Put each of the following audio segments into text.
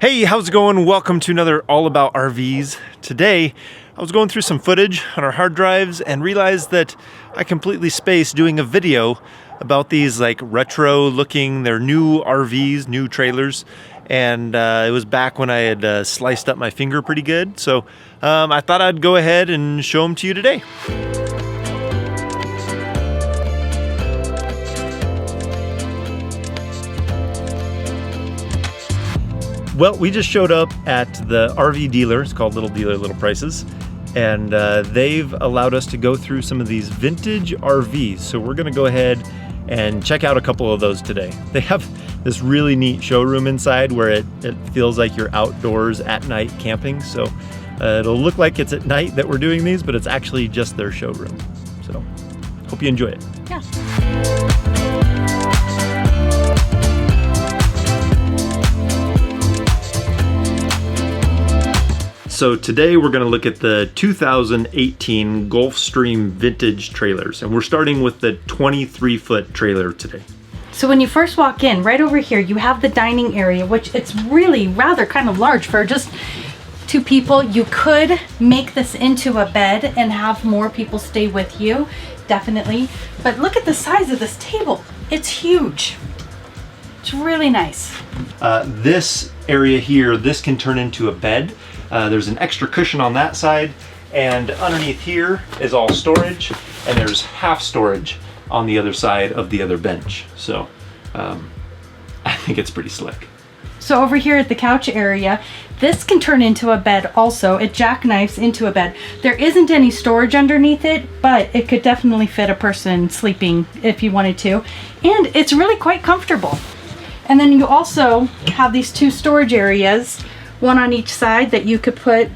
Hey, how's it going? Welcome to another All About RVs. Today, I was going through some footage on our hard drives and realized that I completely spaced doing a video about these like retro looking, they're new RVs, new trailers. And it was back when I had sliced up my finger pretty good. So I thought I'd go ahead and show them to you today. Well, we just showed up at the RV dealer. It's called Little Dealer, Little Prices. And they've allowed us to go through some of these vintage RVs. So we're gonna go ahead and check out a couple of those today. They have this really neat showroom inside where it feels like you're outdoors at night camping. So it'll look like it's at night that we're doing these, but it's actually just their showroom. So hope you enjoy it. Yeah. So today we're going to look at the 2018 Gulfstream vintage trailers, and we're starting with the 23-foot trailer today. So when you first walk in, right over here, you have the dining area, which it's really rather kind of large for just two people. You could make this into a bed and have more people stay with you, definitely. But look at the size of this table. It's huge. It's really nice. This area here, this can turn into a bed. There's an extra cushion on that side, and underneath here is all storage, and there's half storage on the other side of the other bench. So I think it's pretty slick. So over here at the couch area, this can turn into a bed also. It jackknifes into a bed. There isn't any storage underneath it, but it could definitely fit a person sleeping if you wanted to. And it's really quite comfortable. And then you also have these two storage areas, one on each side, that you could put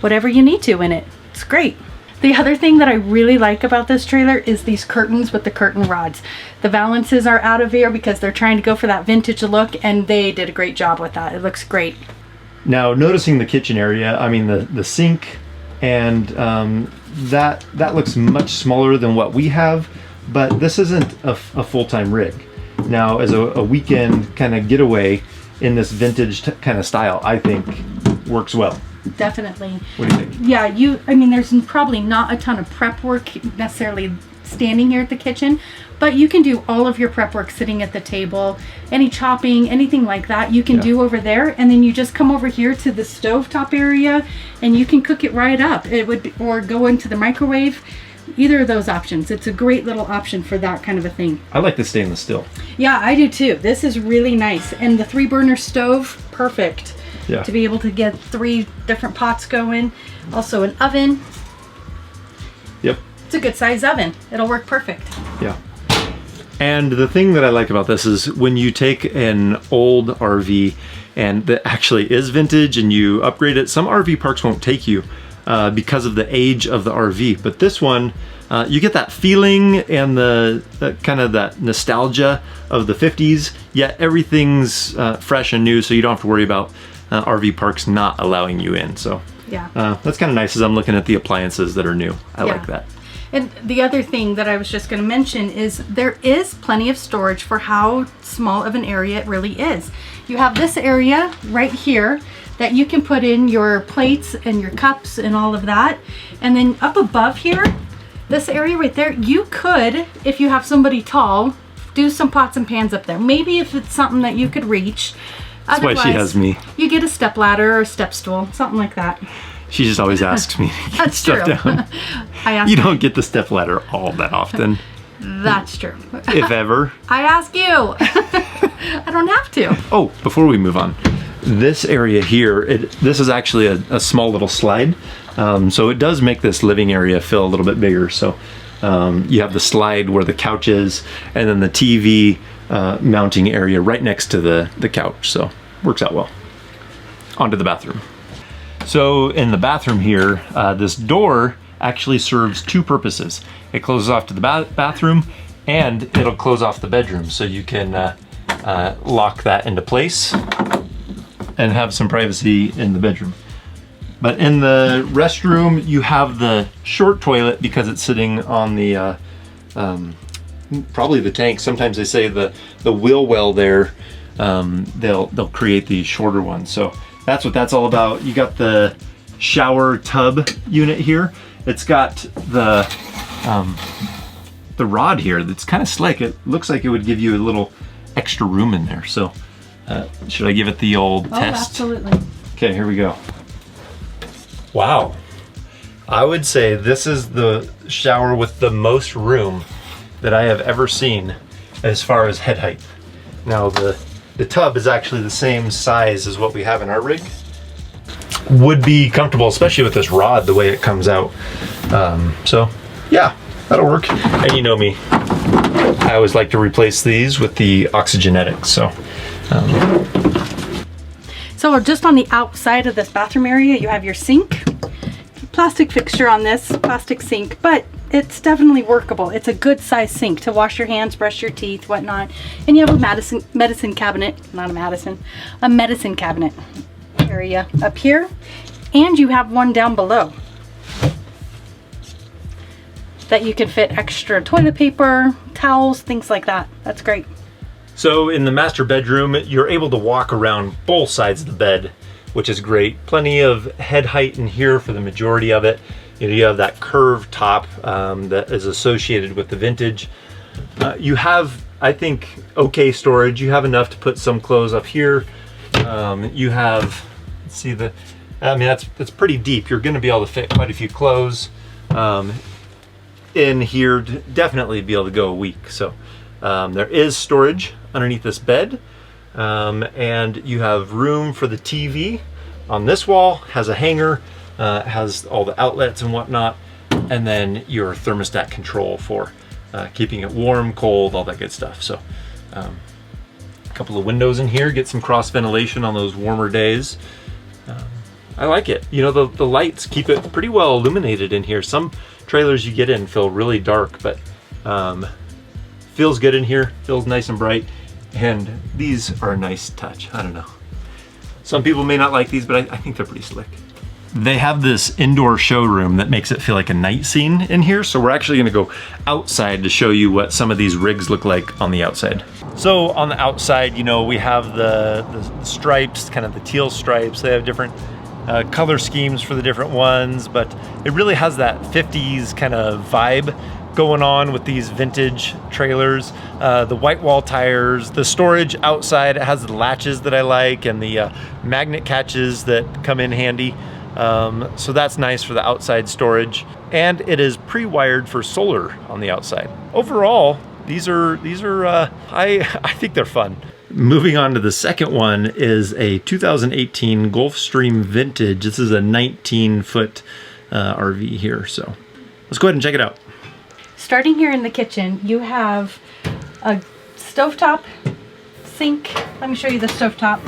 whatever you need to in it. It's great. The other thing that I really like about this trailer is these curtains with the curtain rods. The valances are out of here because they're trying to go for that vintage look, and they did a great job with that. It looks great. Now, noticing the kitchen area, I mean the sink, and that looks much smaller than what we have, but this isn't a full-time rig. Now, as a weekend kind of getaway in this vintage kind of style, I think works well. Definitely. What do you think? Yeah, I mean, there's probably not a ton of prep work necessarily standing here at the kitchen, but you can do all of your prep work sitting at the table. Any chopping, anything like that, you can do over there, and then you just come over here to the stovetop area, and you can cook it right up. It would, or go into the microwave. Either of those options. It's a great little option for that kind of a thing. I like the stainless steel. Yeah, I do too. This is really nice. And the 3-burner stove, perfect. Yeah. To be able to get 3 different pots going. Also an oven. Yep. It's a good size oven. It'll work perfect. Yeah. And the thing that I like about this is when you take an old RV and that actually is vintage and you upgrade it, some RV parks won't take you because of the age of the RV. But this one, you get that feeling and the kind of that nostalgia of the 50s, yet everything's fresh and new, so you don't have to worry about RV parks not allowing you in. So yeah, that's kind of nice as I'm looking at the appliances that are new. I like that. And the other thing that I was just going to mention is there is plenty of storage for how small of an area it really is. You have this area right here that you can put in your plates and your cups and all of that. And then up above here, this area right there, you could, if you have somebody tall, do some pots and pans up there. Maybe if it's something that you could reach. That's why she has me. You get a step ladder or a step stool, something like that. She just always asks me to get That's stuff true. down. You don't get the step ladder all that often. That's true. If ever. I ask you. I don't have to. Oh, before we move on, this area here, this is actually a small little slide. So it does make this living area feel a little bit bigger. So you have the slide where the couch is, and then the TV mounting area right next to the couch. So works out well. Onto the bathroom. So in the bathroom here, this door actually serves 2 purposes. It closes off to the bathroom, and it'll close off the bedroom. So you can lock that into place and have some privacy in the bedroom. But in the restroom, you have the short toilet because it's sitting on the, probably the tank. Sometimes they say the wheel well there they'll create these shorter ones. So that's what that's all about. You got the shower tub unit here. It's got the rod here that's kind of slick. It looks like it would give you a little extra room in there. So should I give it the old test? Absolutely. Okay, here we go. Wow. I would say this is the shower with the most room that I have ever seen as far as head height. Now the tub is actually the same size as what we have in our rig. Would be comfortable, especially with this rod, the way it comes out. So yeah, that'll work. And you know me, I always like to replace these with the Oxygenetics. So just on the outside of this bathroom area, you have your sink. Plastic fixture on this, plastic sink, but it's definitely workable. It's a good size sink to wash your hands, brush your teeth, whatnot. And you have a medicine cabinet, not a medicine cabinet area up here. And you have one down below that you can fit extra toilet paper, towels, things like that. That's great. So in the master bedroom, you're able to walk around both sides of the bed, which is great. Plenty of head height in here for the majority of it. You know, you have that curved top that is associated with the vintage. You have, I think, okay storage. You have enough to put some clothes up here. You have, let's see, that's pretty deep. You're gonna be able to fit quite a few clothes in here. Definitely be able to go a week. So there is storage underneath this bed. And you have room for the TV on this wall, has a hanger, has all the outlets and whatnot, and then your thermostat control for keeping it warm, cold, all that good stuff. So a couple of windows in here, get some cross ventilation on those warmer days. I like it. You know, the lights keep it pretty well illuminated in here. Some trailers you get in feel really dark, but feels good in here, feels nice and bright. And these are a nice touch. I don't know. Some people may not like these, but I think they're pretty slick. They have this indoor showroom that makes it feel like a night scene in here. So we're actually gonna go outside to show you what some of these rigs look like on the outside. So on the outside, you know, we have the stripes, kind of the teal stripes. They have different color schemes for the different ones, but it really has that 50s kind of vibe going on with these vintage trailers. The white wall tires, the storage outside, it has the latches that I like and the magnet catches that come in handy. So that's nice for the outside storage. And it is pre-wired for solar on the outside. Overall, these are I think they're fun. Moving on to the second one is a 2018 Gulfstream Vintage. This is a 19-foot RV here. So let's go ahead and check it out. Starting here in the kitchen, you have a stovetop sink. Let me show you the stovetop.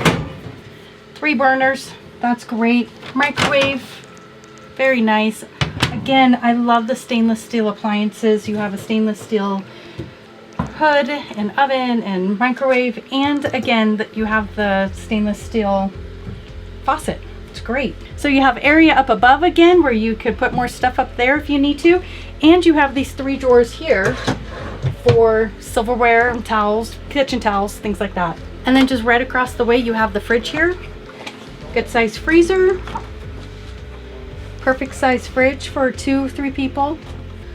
3 burners, that's great. Microwave, very nice. Again, I love the stainless steel appliances. You have a stainless steel hood and oven and microwave, and again, you have the stainless steel faucet. It's great. So you have area up above again where you could put more stuff up there if you need to. And you have these 3 drawers here for silverware and towels, kitchen towels, things like that. And then just right across the way, you have the fridge here. Good size freezer. Perfect size fridge for 2-3 people.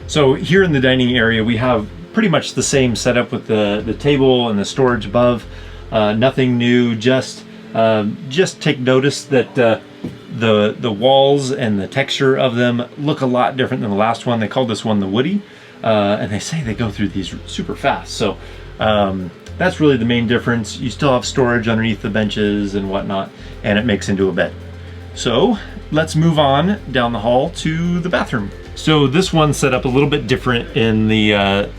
So here in the dining area, we have pretty much the same setup with the table and the storage above. Nothing new, just take notice that the walls and the texture of them look a lot different than the last one. They called this one the Woody, and they say they go through these super fast. So that's really the main difference. You still have storage underneath the benches and whatnot, and it makes into a bed. So let's move on down the hall to the bathroom. So this one's set up a little bit different in the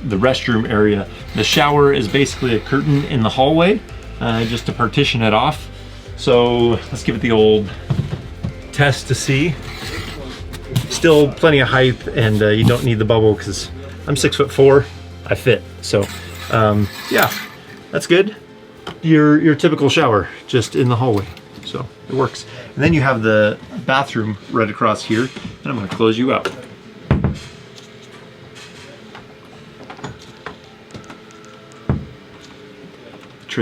restroom area. The shower is basically a curtain in the hallway, just to partition it off. So let's give it the old test to see. Still plenty of height, and you don't need the bubble because I'm 6'4". I fit. So yeah, that's good. Your typical shower just in the hallway. So it works. And then you have the bathroom right across here, and I'm going to close you out.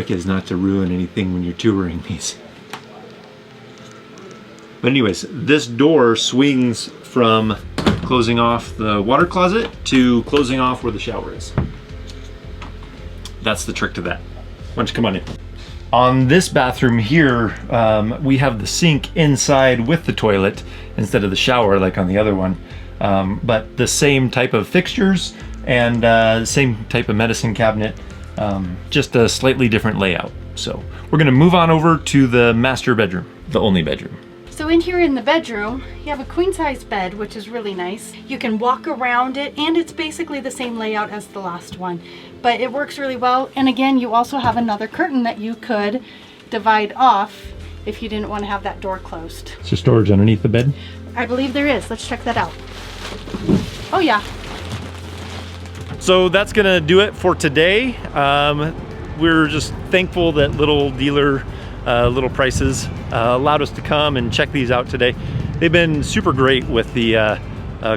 trick is not to ruin anything when you're touring these. But anyways, this door swings from closing off the water closet to closing off where the shower is. That's the trick to that. Why don't you come on in? On this bathroom here, we have the sink inside with the toilet instead of the shower like on the other one. But the same type of fixtures and same type of medicine cabinet, just a slightly different layout. So we're gonna move on over to the master bedroom, the only bedroom. So in here in the bedroom, you have a queen size bed, which is really nice. You can walk around it, and it's basically the same layout as the last one, but it works really well. And again, you also have another curtain that you could divide off if you didn't want to have that door closed. Is there storage underneath the bed? I believe there is. Let's check that out. Oh yeah. So that's gonna do it for today. We're just thankful that Little Dealer Little Prices allowed us to come and check these out today. They've been super great with the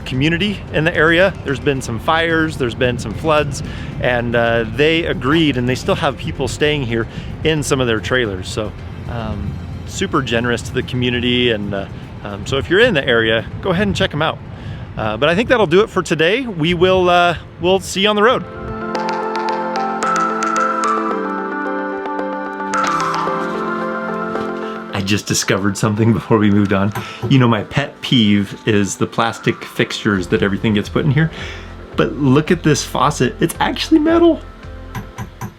community in the area. There's been some fires, there's been some floods, and they agreed, and they still have people staying here in some of their trailers. So super generous to the community, and so if you're in the area, go ahead and check them out. But I think that'll do it for today. We'll see you on the road. I just discovered something before we moved on. You know, my pet peeve is the plastic fixtures that everything gets put in here. But look at this faucet. It's actually metal.